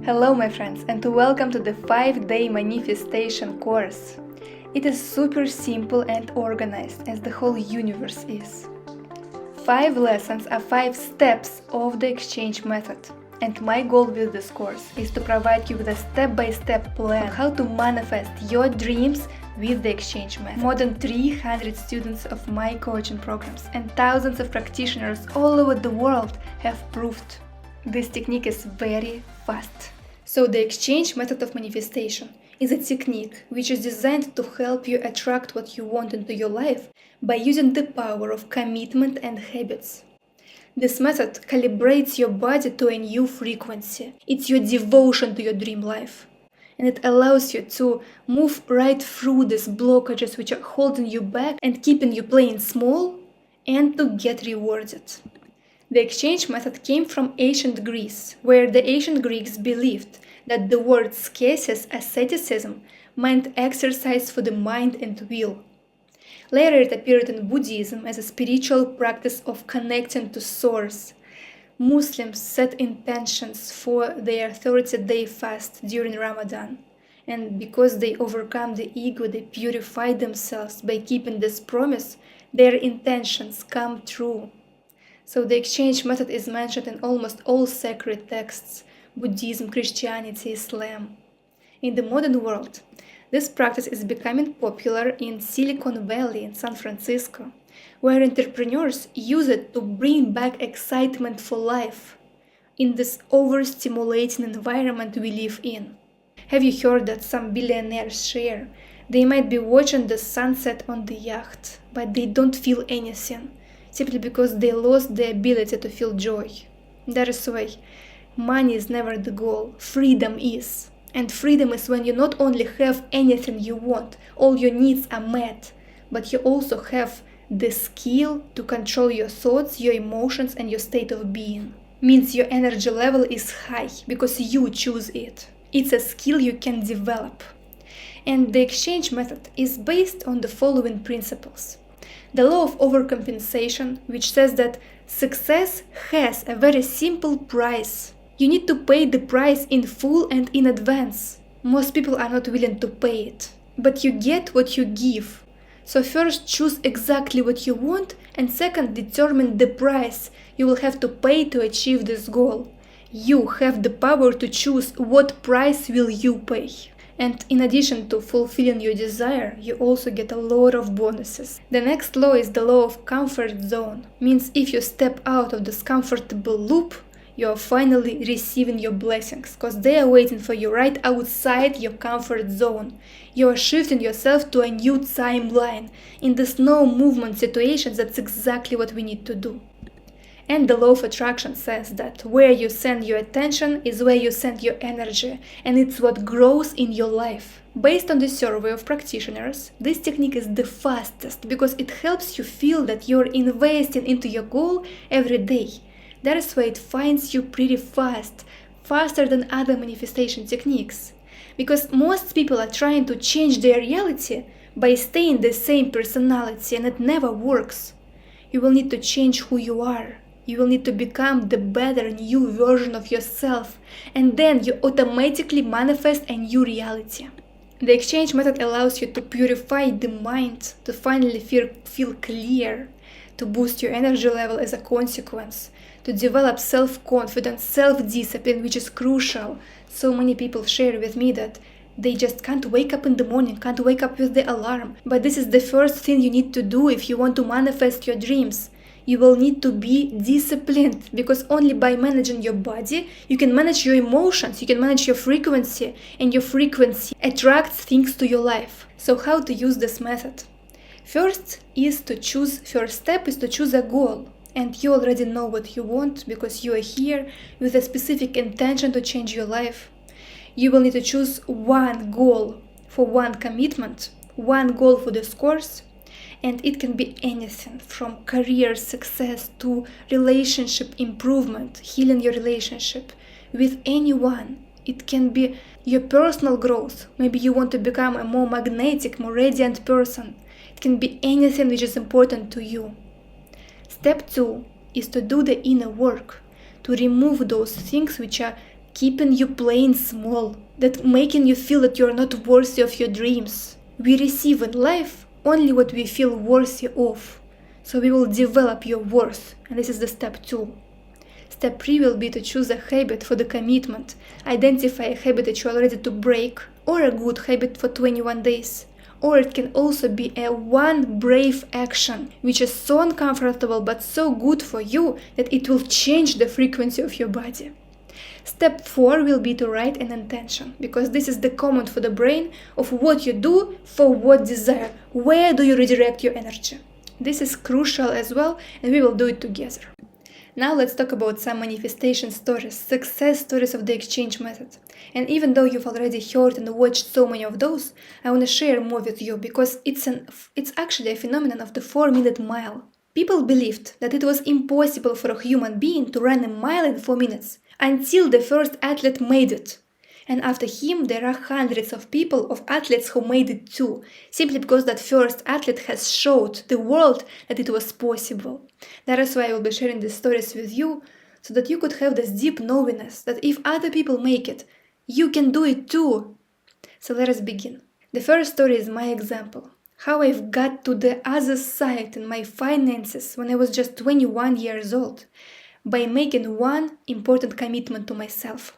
Hello my friends, and welcome to the 5-day manifestation course. It is super simple and organized as the whole universe is. 5 lessons are 5 steps of the exchange method. And my goal with this course is to provide you with a step-by-step plan on how to manifest your dreams with the exchange method. More than 300 students of my coaching programs and thousands of practitioners all over the world have proved this technique is very fast. So the exchange method of manifestation is a technique which is designed to help you attract what you want into your life by using the power of commitment and habits. This method calibrates your body to a new frequency. It's your devotion to your dream life. And it allows you to move right through these blockages which are holding you back and keeping you playing small and to get rewarded. The exchange method came from ancient Greece, where the ancient Greeks believed that the word ascesis, asceticism, meant exercise for the mind and will. Later it appeared in Buddhism as a spiritual practice of connecting to Source. Muslims set intentions for their 30-day fast during Ramadan, and because they overcome the ego, they purify themselves by keeping this promise, their intentions come true. So the exchange method is mentioned in almost all sacred texts, Buddhism, Christianity, Islam. In the modern world, this practice is becoming popular in Silicon Valley in San Francisco, where entrepreneurs use it to bring back excitement for life in this overstimulating environment we live in. Have you heard that some billionaires share? They might be watching the sunset on the yacht, but they don't feel anything, simply because they lost the ability to feel joy. That is why money is never the goal, freedom is. And freedom is when you not only have anything you want, all your needs are met, but you also have the skill to control your thoughts, your emotions, and your state of being. Means your energy level is high because you choose it. It's a skill you can develop. And the exchange method is based on the following principles. The law of overcompensation, which says that success has a very simple price. You need to pay the price in full and in advance. Most people are not willing to pay it. But you get what you give. So first choose exactly what you want, and second determine the price you will have to pay to achieve this goal. You have the power to choose what price will you pay. And in addition to fulfilling your desire, you also get a lot of bonuses. The next law is the law of comfort zone. Means if you step out of this comfortable loop, you are finally receiving your blessings, because they are waiting for you right outside your comfort zone. You are shifting yourself to a new timeline. In this no movement situation, that's exactly what we need to do. And the law of attraction says that where you send your attention is where you send your energy, and it's what grows in your life. Based on the survey of practitioners, this technique is the fastest because it helps you feel that you're investing into your goal every day. That is why it finds you pretty fast, faster than other manifestation techniques. Because most people are trying to change their reality by staying the same personality, and it never works. You will need to change who you are. You will need to become the better new version of yourself, and then you automatically manifest a new reality. The exchange method allows you to purify the mind, to finally feel clear, to boost your energy level as a consequence, to develop self-confidence, self-discipline, which is crucial. So many people share with me that they just can't wake up in the morning, can't wake up with the alarm. But this is the first thing you need to do if you want to manifest your dreams. You will need to be disciplined, because only by managing your body, you can manage your emotions, you can manage your frequency, and your frequency attracts things to your life. So how to use this method? First step is to choose a goal. And you already know what you want because you are here with a specific intention to change your life. You will need to choose one goal for one commitment, one goal for this course, and it can be anything from career success to relationship improvement, healing your relationship with anyone. It can be your personal growth. Maybe you want to become a more magnetic, more radiant person. It can be anything which is important to you. Step 2 is to do the inner work, to remove those things which are keeping you playing small, that making you feel that you're not worthy of your dreams. We receive in life only what we feel worthy of. So we will develop your worth, and this is the step 2. Step 3 will be to choose a habit for the commitment. Identify a habit that you are ready to break, or a good habit for 21 days. Or it can also be a one brave action, which is so uncomfortable but so good for you that it will change the frequency of your body. Step 4 will be to write an intention, because this is the command for the brain of what you do for what desire. Where do you redirect your energy? This is crucial as well, and we will do it together. Now let's talk about some manifestation stories, success stories of the exchange method. And even though you've already heard and watched so many of those, I want to share more with you because it's actually a phenomenon of the 4-minute mile. People believed that it was impossible for a human being to run a mile in 4 minutes until the first athlete made it. And after him, there are hundreds of athletes who made it too, simply because that first athlete has showed the world that it was possible. That is why I will be sharing these stories with you, so that you could have this deep knowingness that if other people make it, you can do it too. So let us begin. The first story is my example. How I've got to the other side in my finances when I was just 21 years old, by making one important commitment to myself.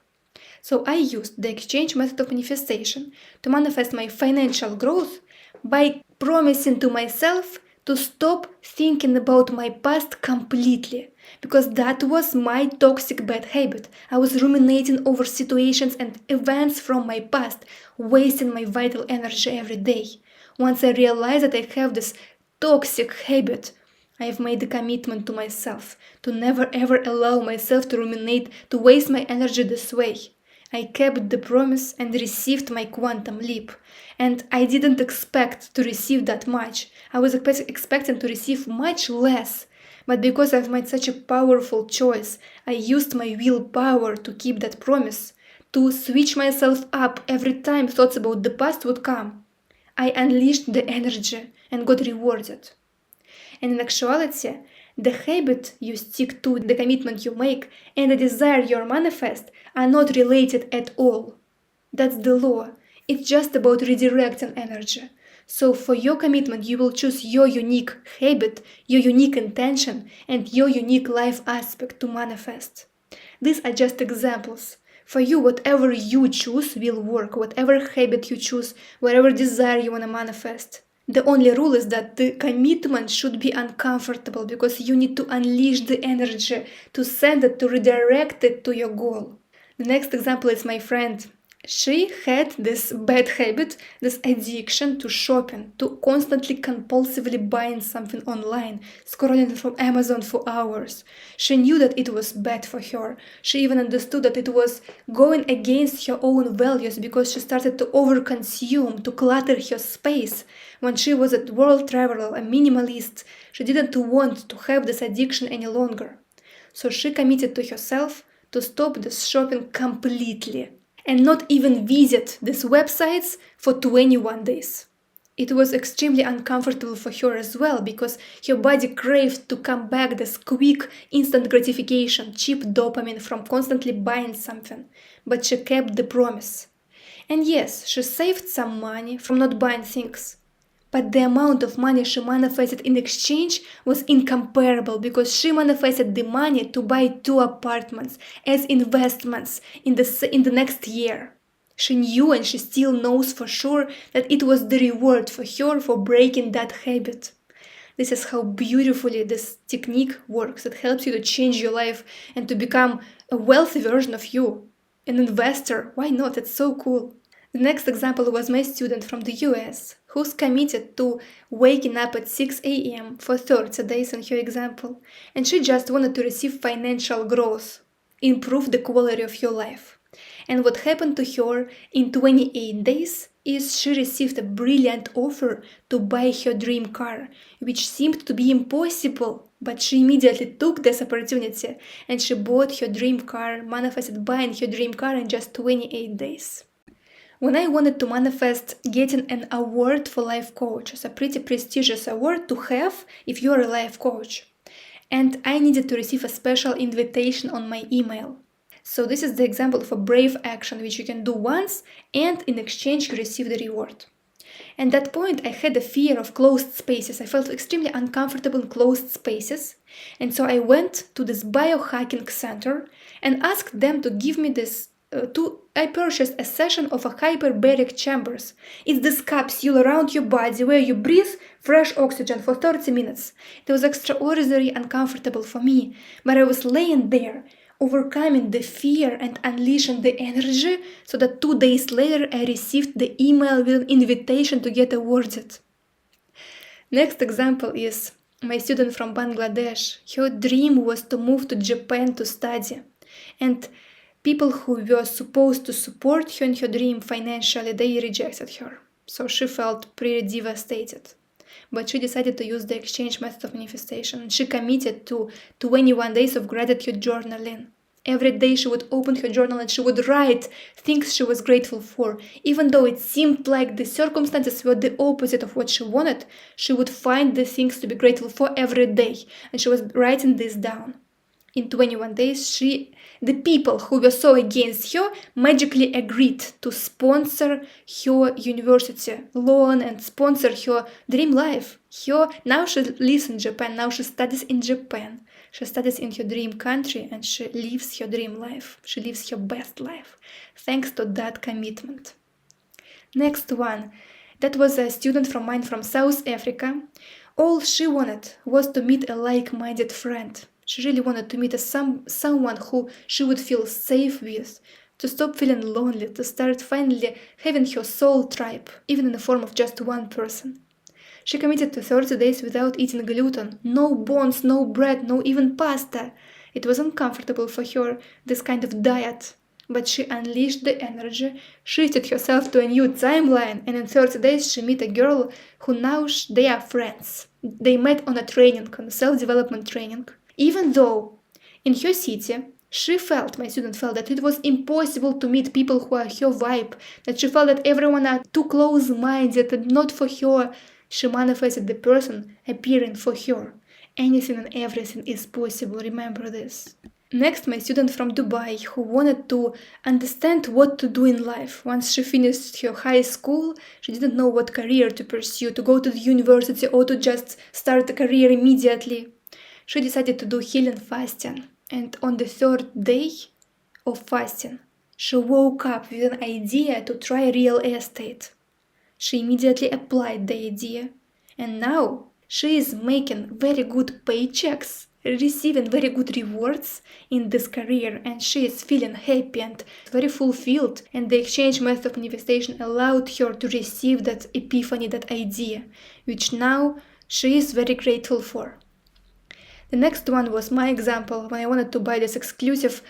So I used the exchange method of manifestation to manifest my financial growth by promising to myself to stop thinking about my past completely, because that was my toxic bad habit. I was ruminating over situations and events from my past, wasting my vital energy every day. Once I realized that I have this toxic habit, I have made a commitment to myself to never ever allow myself to ruminate, to waste my energy this way. I kept the promise and received my quantum leap. And I didn't expect to receive that much. I was expecting to receive much less. But because I've made such a powerful choice, I used my willpower to keep that promise, to switch myself up every time thoughts about the past would come. I unleashed the energy and got rewarded. And in actuality, the habit you stick to, the commitment you make, and the desire you manifest are not related at all. That's the law. It's just about redirecting energy. So for your commitment, you will choose your unique habit, your unique intention, and your unique life aspect to manifest. These are just examples. For you, whatever you choose will work, whatever habit you choose, whatever desire you want to manifest. The only rule is that the commitment should be uncomfortable, because you need to unleash the energy, to send it, to redirect it to your goal. The next example is my friend. She had this bad habit, this addiction to shopping, to constantly compulsively buying something online, scrolling from Amazon for hours. She knew that it was bad for her. She even understood that it was going against her own values, because she started to overconsume, to clutter her space. When she was a world traveler, a minimalist, she didn't want to have this addiction any longer. So she committed to herself to stop this shopping completely and not even visit these websites for 21 days. It was extremely uncomfortable for her as well, because her body craved to come back this quick, instant gratification, cheap dopamine from constantly buying something. But she kept the promise. And yes, she saved some money from not buying things. But the amount of money she manifested in exchange was incomparable, because she manifested the money to buy 2 apartments as investments in the next year. She knew, and she still knows for sure, that it was the reward for her for breaking that habit. This is how beautifully this technique works. It helps you to change your life and to become a wealthy version of you. An investor, why not? It's so cool. The next example was my student from the US, who's committed to waking up at 6 a.m. for 30 days in her example, and she just wanted to receive financial growth, improve the quality of her life. And what happened to her in 28 days is she received a brilliant offer to buy her dream car, which seemed to be impossible, but she immediately took this opportunity and she bought her dream car, manifested buying her dream car in just 28 days. When I wanted to manifest getting an award for life coaches, a pretty prestigious award to have if you're a life coach, and I needed to receive a special invitation on my email. So this is the example of a brave action which you can do once and in exchange you receive the reward. At that point, I had a fear of closed spaces. I felt extremely uncomfortable in closed spaces. And so I went to this biohacking center and asked them to give me this. I purchased a session of a hyperbaric chambers. It's this capsule around your body where you breathe fresh oxygen for 30 minutes. It was extraordinarily uncomfortable for me, but I was laying there, overcoming the fear and unleashing the energy, so that 2 days later I received the email with an invitation to get awarded. Next example is my student from Bangladesh. Her dream was to move to Japan to study. And people who were supposed to support her in her dream financially, they rejected her. So she felt pretty devastated. But she decided to use the exchange method of manifestation. She committed to 21 days of gratitude journaling. Every day she would open her journal and she would write things she was grateful for. Even though it seemed like the circumstances were the opposite of what she wanted, she would find the things to be grateful for every day. And she was writing this down. In 21 days, the people who were so against her magically agreed to sponsor her university loan and sponsor her dream life. Now she lives in Japan, now she studies in Japan. She studies in her dream country and she lives her dream life. She lives her best life, thanks to that commitment. Next one, that was a student from mine from South Africa. All she wanted was to meet a like-minded friend. She really wanted to meet someone who she would feel safe with, to stop feeling lonely, to start finally having her soul tribe, even in the form of just one person. She committed to 30 days without eating gluten, no bones, no bread, no even pasta. It was uncomfortable for her, this kind of diet. But she unleashed the energy, shifted herself to a new timeline, and in 30 days she met a girl who now they are friends. They met on a training, on a self-development training. Even though in her city, my student felt that it was impossible to meet people who are her vibe, that she felt that everyone are too close-minded and not for her, she manifested the person appearing for her. Anything and everything is possible, remember this. Next, my student from Dubai who wanted to understand what to do in life. Once she finished her high school, she didn't know what career to pursue, to go to the university or to just start a career immediately. She decided to do healing fasting, and on the 3rd day of fasting, she woke up with an idea to try real estate. She immediately applied the idea, and now she is making very good paychecks, receiving very good rewards in this career, and she is feeling happy and very fulfilled, and the exchange method of manifestation allowed her to receive that epiphany, that idea, which now she is very grateful for. The next one was my example when I wanted to buy this exclusive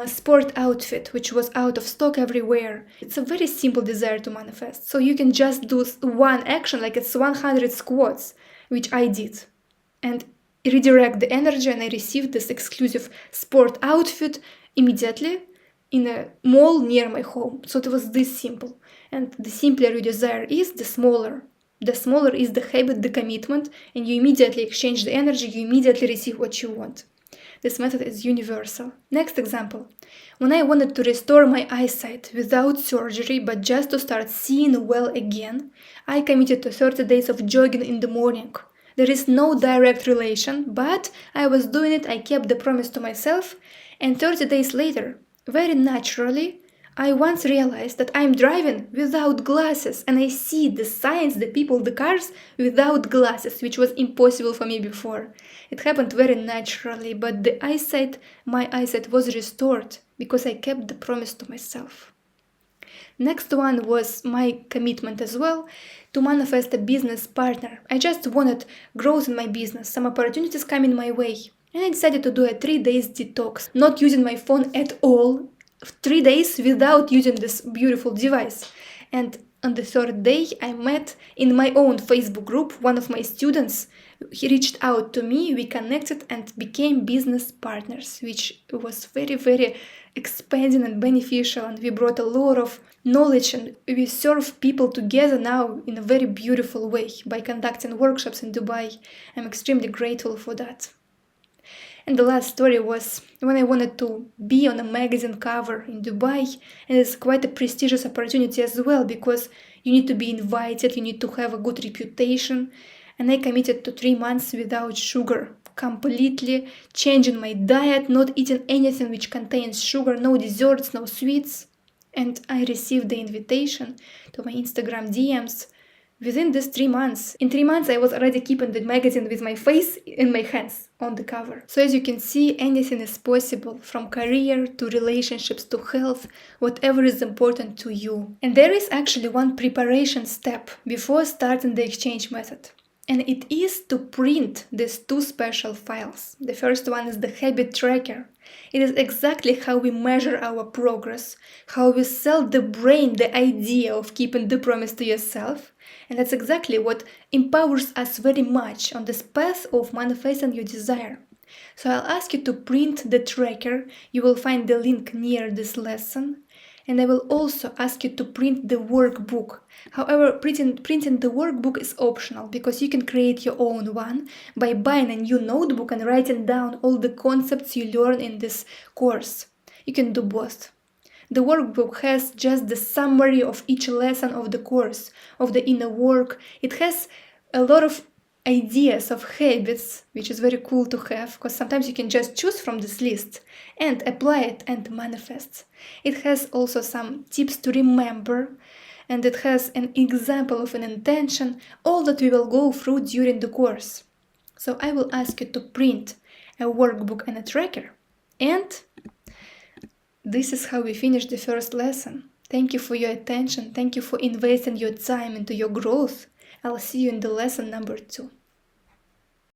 sport outfit, which was out of stock everywhere. It's a very simple desire to manifest. So you can just do one action, like it's 100 squats, which I did, and redirect the energy, and I received this exclusive sport outfit immediately in a mall near my home. So it was this simple. And the simpler your desire is, the smaller is the habit, the commitment, and you immediately exchange the energy, you immediately receive what you want. This method is universal. Next example. When I wanted to restore my eyesight without surgery, but just to start seeing well again, I committed to 30 days of jogging in the morning. There is no direct relation, but I was doing it, I kept the promise to myself, and 30 days later, very naturally, I once realized that I'm driving without glasses, and I see the signs, the people, the cars without glasses, which was impossible for me before. It happened very naturally, but my eyesight was restored because I kept the promise to myself. Next one was my commitment as well, to manifest a business partner. I just wanted growth in my business, some opportunities coming my way, and I decided to do a 3 days detox, not using my phone at all, 3 days without using this beautiful device. And on the 3rd day, I met in my own Facebook group one of my students. He reached out to me, we connected and became business partners, which was very, very expanding and beneficial, and we brought a lot of knowledge, and we serve people together now in a very beautiful way by conducting workshops in Dubai. I'm extremely grateful for that. And the last story was when I wanted to be on a magazine cover in Dubai, and it's quite a prestigious opportunity as well because you need to be invited, you need to have a good reputation. And I committed to 3 months without sugar, completely changing my diet, not eating anything which contains sugar, no desserts, no sweets. And I received the invitation to my Instagram DMs within these 3 months. In 3 months, I was already keeping the magazine with my face in my hands on the cover. So as you can see, anything is possible, from career to relationships to health, whatever is important to you. And there is actually one preparation step before starting the exchange method. And it is to print these 2 special files. The first one is the habit tracker. It is exactly how we measure our progress, how we sell the brain the idea of keeping the promise to yourself. And that's exactly what empowers us very much on this path of manifesting your desire. So I'll ask you to print the tracker. You will find the link near this lesson. And I will also ask you to print the workbook. However, printing the workbook is optional because you can create your own one by buying a new notebook and writing down all the concepts you learn in this course. You can do both. The workbook has just the summary of each lesson of the course, of the inner work. It has a lot of ideas of habits, which is very cool to have, because sometimes you can just choose from this list and apply it and manifest. It has also some tips to remember, and it has an example of an intention, all that we will go through during the course. So I will ask you to print a workbook and a tracker. And this is how we finish the first lesson. Thank you for your attention. Thank you for investing your time into your growth. I'll see you in the lesson number 2.